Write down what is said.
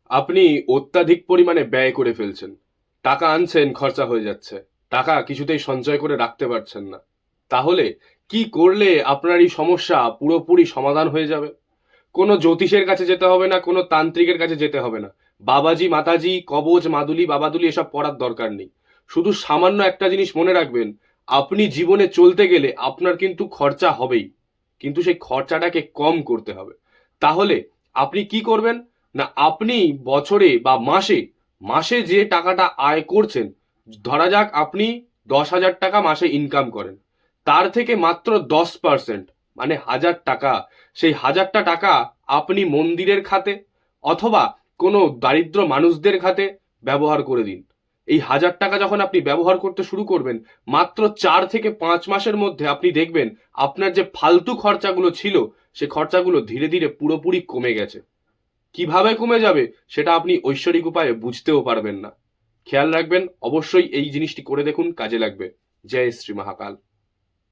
আপনি অত্যাধিক পরিমাণে ব্যয় করে ফেলছেন। টাকা আনছেন, খরচা হয়ে যাচ্ছে। টাকা কিছুতেই সঞ্চয় করে রাখতে পারছেন না। তাহলে কি করলে আপনার এই সমস্যা পুরোপুরি সমাধান হয়ে যাবে? কোনো জ্যোতিষের কাছে যেতে হবে না, কোনো তান্ত্রিকের কাছে যেতে হবে না। বাবাজি, মাতাজি, কবচ, মাদুলি, বাবাদুলি এসব পড়ার দরকার নেই। শুধু সামান্য একটা জিনিস মনে রাখবেন, আপনি জীবনে চলতে গেলে আপনার কিন্তু খরচা হবেই। কিন্তু সেই খরচাটাকে কম করতে হবে। তাহলে আপনি কি করবেন? না, আপনি বছরে বা মাসে, মাসে যে টাকাটা আয় করছেন, ধরা যাক আপনি 10,000 টাকা মাসে ইনকাম করেন। তার থেকে মাত্র 10%, মানে 1,000 টাকা, সেই 1,000 টাকা আপনি মন্দিরের খাতে অথবা কোনো দারিদ্র মানুষদের খাতে ব্যবহার করে দিন। এই 1,000 টাকা যখন আপনি ব্যবহার করতে শুরু করবেন, মাত্র 4 থেকে 5 মাসের মধ্যে আপনি দেখবেন আপনার যে ফালতু খরচাগুলো ছিল, সে খরচাগুলো ধীরে ধীরে পুরোপুরি কমে গেছে। কিভাবে কমে যাবে সেটা আপনি ঐশ্বরিক উপায়ে বুঝতেও পারবেন না। খেয়াল রাখবেন, অবশ্যই এই জিনিসটি করে দেখুন, কাজে লাগবে। জয় শ্রী মহাকাল।